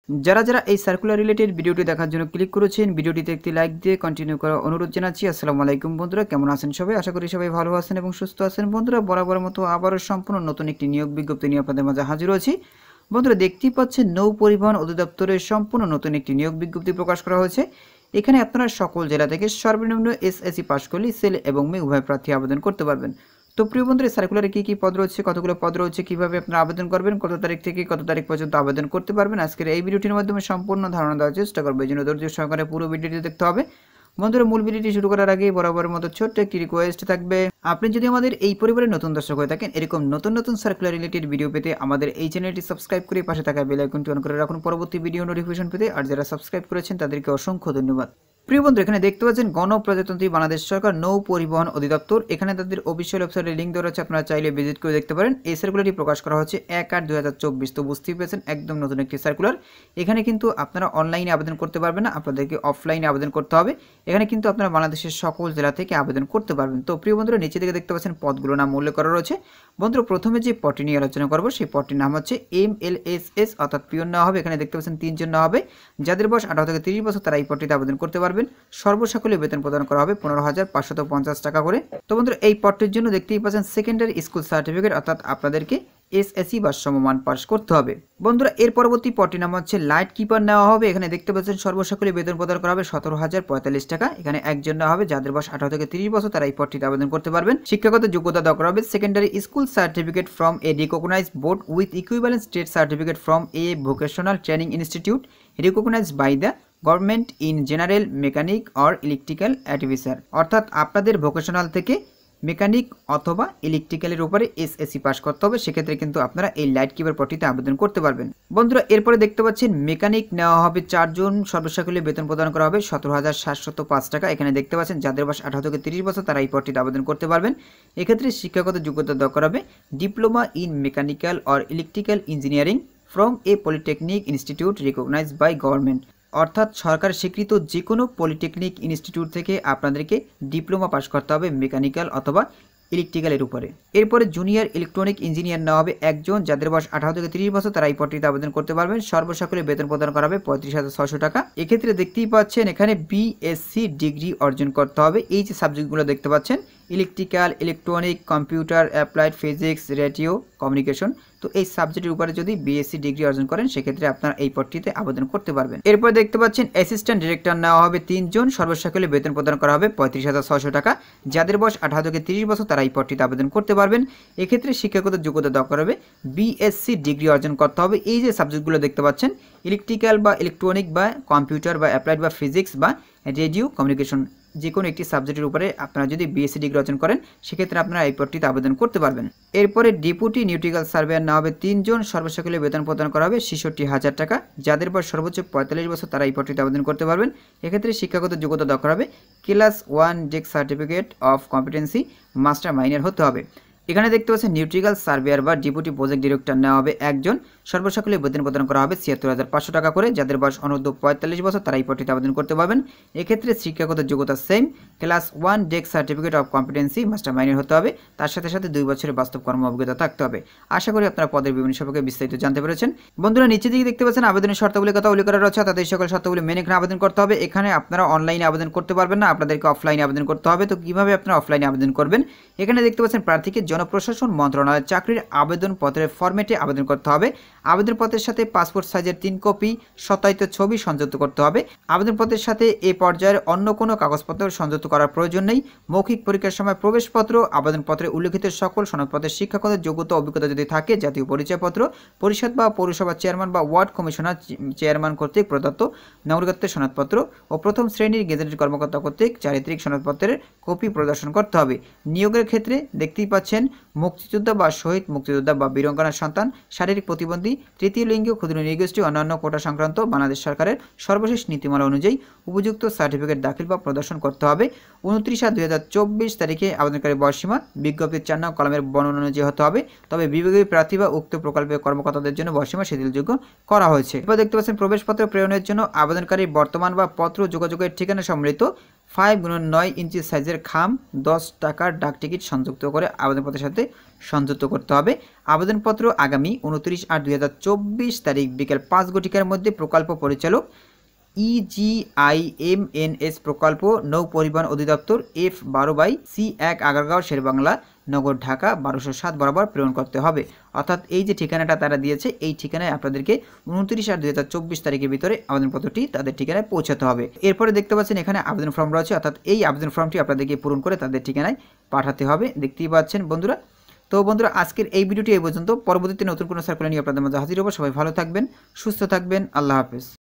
যারা যারা এই সার্কুলার রিলেটেড ভিডিওটি দেখার জন্য ক্লিক করেছেন, ভিডিওটিতে একটি লাইক দিয়ে কন্টিনিউ করার অনুরোধ জানাচ্ছি। আসসালামু আলাইকুম বন্ধুরা, কেমন আছেন সবাই? আশা করি সবাই ভালো আছেন এবং সুস্থ আছেন। বন্ধুরা, বরাবরের মতো আবারও সম্পূর্ণ নতুন একটি নিয়োগ বিজ্ঞপ্তি নিয়ে আপনাদের মাঝে হাজির হয়েছি। বন্ধুরা, দেখতেই পাচ্ছেন নৌ পরিবহন অধিদপ্তরের সম্পূর্ণ নতুন একটি নিয়োগ বিজ্ঞপ্তি প্রকাশ করা হয়েছে। এখানে আপনারা সকল জেলা থেকে সর্বনিম্ন এসএসসি পাস করলে ছেলে এবং মেয়ে উভয় প্রার্থী আবেদন করতে পারবেন। তো প্রিয় বন্ধুরা, সার্কুলারে কী কী পদ রয়েছে, কতগুলো পদ রয়েছে, কীভাবে আপনারা আবেদন করবেন, কত তারিখ থেকে কত তারিখ পর্যন্ত আবেদন করতে পারবেন, আজকের এই ভিডিওটির মাধ্যমে সম্পূর্ণ ধারণা দেওয়ার চেষ্টা করবো। এই জন্য ধৈর্য সহকারে পুরো ভিডিওটি দেখতে হবে। বন্ধুরা, মূল ভিডিওটি শুরু করার আগে বরাবরের মতো ছোট্ট একটি রিকোয়েস্ট থাকবে, আপনি যদি আমাদের এই পরিবারের নতুন দর্শক হয়ে থাকেন, এরকম নতুন নতুন সার্কুলার রিলেটেড ভিডিও পেতে আমাদের এই চ্যানেলটি সাবস্ক্রাইব করে পাশে থাকা বেল আইকনটি অন করে রাখুন পরবর্তী ভিডিও নোটিফিকেশন পেতে। আর যারা সাবস্ক্রাইব করেছেন তাদেরকে অসংখ্য ধন্যবাদ। প্রিয় বন্ধু, এখানে দেখতে পাচ্ছেন গণপ্রজাতন্ত্রী বাংলাদেশ সরকার নৌ পরিবহন অধিদপ্তর, এখানে তাদের অফিসিয়াল ওয়েবসাইটের লিঙ্ক দেওয়া আছে, আপনারা চাইলে ভিজিট করে দেখতে পারেন। এই সার্কুলারটি প্রকাশ করা হচ্ছে 1/8/2024। তো বুঝতেই পেরেছেন একদম নতুন একটি সার্কুলার। এখানে কিন্তু আপনারা অনলাইনে আবেদন করতে পারবেন না, আপনাদেরকে অফলাইনে আবেদন করতে হবে। এখানে কিন্তু আপনারা বাংলাদেশের সকল জেলা থেকে আবেদন করতে পারবেন। তো প্রিয় বন্ধুরা, নিচে দিকে দেখতে পাচ্ছেন পদগুলো নাম উল্লেখ করা রয়েছে। বন্ধুরা, প্রথমে যে পদটি নিয়ে আলোচনা করবো সেই পদটির নাম হচ্ছে MLSS, অর্থাৎ পিওন নেওয়া হবে। এখানে দেখতে পাচ্ছেন 3 জন নেওয়া হবে। যাদের বয়স 18 থেকে 30 বছর তারা এই পদটিতে আবেদন করতে পারবেন। সর্বসাকুল্যে বেতন প্রদান করা হবে 15,550 টাকা করে। তো বন্ধুরা, এই পদটির জন্য দেখতেই পাচ্ছেন সেকেন্ডারি স্কুল সার্টিফিকেট, অর্থাৎ আপনাদেরকে এসএসসি বা সমমান পাস করতে হবে। বন্ধুরা, এর পরবর্তী পদটির নাম হচ্ছে লাইট কিপার নেওয়া হবে। এখানে দেখতে পাচ্ছেন সর্বসাকুল্যে বেতন প্রদান করা হবে 17,045 টাকা। এখানে একজন নেওয়া হবে। যাদের বয়স 18 থেকে 30 বছর তারা এই পদটিতে আবেদন করতে পারবেন। শিক্ষাগত যোগ্যতা দেওয়া করা হবে secondary school certificate from a recognised board with equivalent state certificate from a vocational training institute recognised by the government in general mechanic or electrical adviser, অর্থাৎ আপনাদের ভোকেশনাল থেকে মেকানিক অথবা ইলেকট্রিক্যালের উপরে এসএসসি পাস করতে হবে। সেক্ষেত্রে কিন্তু আপনারা এই লাইট কিপার পদটিতে আবেদন করতে পারবেন। বন্ধুরা, এরপরে দেখতে পাচ্ছেন মেকানিক নেওয়া হবে 4 জন। সর্বসাকুল্যে বেতন প্রদান করা হবে 17,705 টাকা। এখানে দেখতে পাচ্ছেন যাদের বয়স 18 থেকে 30 বছর তারা এই পদটিতে আবেদন করতে পারবেন। এক্ষেত্রে শিক্ষাগত যোগ্যতা দেওয়া করা হবে diploma in mechanical or electrical engineering from a polytechnic institute recognised by government, অর্থাৎ সরকার স্বীকৃত যে কোনো পলিটেকনিক ইনস্টিটিউট থেকে আপনাদেরকে ডিপ্লোমা পাস করতে হবে মেকানিক্যাল অথবা ইলেকট্রিক্যালের উপরে। এরপরে জুনিয়র ইলেকট্রনিক ইঞ্জিনিয়ার নেওয়া হবে 1 জন। যাদের বয়স 18 থেকে 30 বছর তারা এই পদটিতে আবেদন করতে পারবেন। সর্বসাকুল্যে বেতন প্রদান করা হবে 35,600 টাকা। এক্ষেত্রে দেখতেই পাচ্ছেন এখানে বিএসসি ডিগ্রি অর্জন করতে হবে। এই যে সাবজেক্টগুলো দেখতে পাচ্ছেন, electrical, electronic, computer, applied physics, radio, communication, তো এই সাবজেক্টের উপরে যদি বিএসসি ডিগ্রি অর্জন করেন সেক্ষেত্রে আপনারা এই পদটিতে আবেদন করতে পারবেন। এরপর দেখতে পাচ্ছেন অ্যাসিস্ট্যান্ট ডিরেক্টর নেওয়া হবে 3 জন। সর্বসাকুল্যে বেতন প্রদান করা হবে 35,600 টাকা। যাদের বয়স 18 থেকে 30 বছর তারা এই পদটিতে আবেদন করতে পারবেন। এক্ষেত্রে শিক্ষাগত যোগ্যতা দেওয়া করা হবে বিএসসি ডিগ্রি অর্জন করতে হবে। এই যে সাবজেক্টগুলো দেখতে পাচ্ছেন, ইলেকট্রিক্যাল বা ইলেকট্রনিক বা কম্পিউটার বা অ্যাপ্লাইড বা ফিজিক্স বা রেডিও কমিউনিকেশন, যে কোনো একটি সাবজেক্টের উপরে আপনারা যদি বিএসসি ডিগ্রি অর্জন করেন সেক্ষেত্রে আপনারা এই পদটিতে আবেদন করতে পারবেন। এরপরে ডেপুটি নিউট্রিক্যাল সার্ভেয়ার নেওয়া হবে 3 জন। সর্বসাকুল্যে বেতন প্রদান করা হবে 66,000 টাকা। যাদের বয়স সর্বোচ্চ 45 বছর তারা এই পদটিতে আবেদন করতে পারবেন। এক্ষেত্রে শিক্ষাগত যোগ্যতা দেওয়া করা হবে class 1 deck certificate of competency master mariner হতে হবে। এখানে দেখতে পাচ্ছেন নিউট্রিক্যাল সার্ভেয়ার বা ডেপুটি প্রজেক্ট ডিরেক্টর নেওয়া হবে 1 জন। সর্বসাকুল্যে বেতন প্রদান করা হবে 76,500 টাকা করে। যাদের বয়স অনূর্ধ্ব 45 বছর তারা এই পদটিতে আবেদন করতে পারবেন। এক্ষেত্রে শিক্ষাগত যোগ্যতা same, class 1 deck certificate of competency master mariner হতে হবে। তার সাথে সাথে 2 বছরের বাস্তব কর্ম অভিজ্ঞতা থাকতে হবে। আশা করি আপনারা পদের বিভিন্ন সম্পর্কে বিস্তারিত জানতে পেরেছেন। বন্ধুরা, নিচে দিকে দেখতে পাচ্ছেন আবেদনের শর্তাবলীর কথা উল্লেখ করা রয়েছে, তাদের সকল শর্তাবলী মেনে এখানে আবেদন করতে হবে। এখানে আপনারা অনলাইনে আবেদন করতে পারবেন না, আপনাদেরকে অফলাইনে আবেদন করতে হবে। তো কিভাবে আপনারা অফলাইনে আবেদন করবেন? এখানে দেখতে পাচ্ছেন প্রার্থীকে জনপ্রশাসন মন্ত্রণালয়ের চাকরির আবেদনপত্রের ফরম্যাটে আবেদন করতে হবে। আবেদনপত্রের সাথে পাসপোর্ট সাইজের 3 কপি সত্যায়িত ছবি সংযুক্ত করতে হবে। আবেদনপত্রের সাথে এ পর্যায়ের অন্য কোনো কাগজপত্র সংযুক্ত করার প্রয়োজন নেই। মৌখিক পরীক্ষার সময় প্রবেশপত্র, আবেদনপত্রে উল্লেখিত সকল সনদপত্রের শিক্ষাগত যোগ্যতা অভিজ্ঞতা যদি থাকে, জাতীয় পরিচয়পত্র, পরিষদ বা পৌরসভা চেয়ারম্যান বা ওয়ার্ড কমিশনার চেয়ারম্যান কর্তৃক প্রদত্ত নাগরিকত্বের সনদপত্র ও প্রথম শ্রেণীর গেজেটেড কর্মকর্তা কর্তৃক চারিত্রিক সনদপত্রের কপি প্রদর্শন করতে হবে। নিয়োগের ক্ষেত্রে দেখতেই পাচ্ছেন মুক্তিযোদ্ধা বা শহীদ মুক্তিযোদ্ধা বা বীরাঙ্গনার সন্তান, শারীরিক প্রতিবন্ধী, তৃতীয় লিঙ্গীয়, ক্ষুদ্র নৃগোষ্ঠী, অন্যান্য কোটা সংক্রান্ত বাংলাদেশ সরকারের সর্বশেষ নীতিমালা অনুযায়ী উপযুক্ত সার্টিফিকেট দাখিল বা প্রদর্শন করতে হবে। 29/7/2024 তারিখে আবেদনকারী বয়সসীমা বিজ্ঞপ্তির 4 নং কলামের বর্ণনা অনুযায়ী হতে হবে। তবে বিভাগীয় প্রার্থী বা উক্ত প্রকল্পের কর্মকর্তাদের জন্য বয়সসীমা শিথিলযোগ্য করা হয়েছে। এরপর দেখতে পাচ্ছেন প্রবেশপত্র প্রেরণের জন্য আবেদনকারীর বর্তমান বা পত্র যোগাযোগের ঠিকানা সম্মিলিত 5x9 ইঞ্চি সাইজের খাম 10 টাকার ডাক টিকিট সংযুক্ত করে আবেদনপত্রের সাথে সংযুক্ত করতে হবে। আবেদনপত্র আগামী 29/8/2024 তারিখ বিকেল 5 ঘটিকার মধ্যে প্রকল্প পরিচালক EGIMNS প্রকল্প নৌ পরিবহন অধিদপ্তর F12/C1 আগারগাঁও শেরেবাংলা নগর ঢাকা 1207 বরাবর প্রেরণ করতে হবে। অর্থাৎ এই যে ঠিকানাটা তারা দিয়েছে এই ঠিকানায় আপনাদেরকে 29/8/2024 তারিখের ভিতরে আবেদনপত্রটি তাদের ঠিকানায় পৌঁছাতে হবে। এরপরে দেখতে পাচ্ছেন এখানে আবেদন ফর্ম রয়েছে, অর্থাৎ এই আবেদন ফর্মটি আপনাদেরকে পূরণ করে তাদের ঠিকানায় পাঠাতে হবে। দেখতেই পাচ্ছেন বন্ধুরা। তো বন্ধুরা আজকের এই ভিডিওটি এই পর্যন্ত। পরবর্তীতে নতুন কোনো সার্কুলার নিয়ে আপনাদের মাঝে হাজির হব। সবাই ভালো থাকবেন, সুস্থ থাকবেন। আল্লাহ হাফেজ।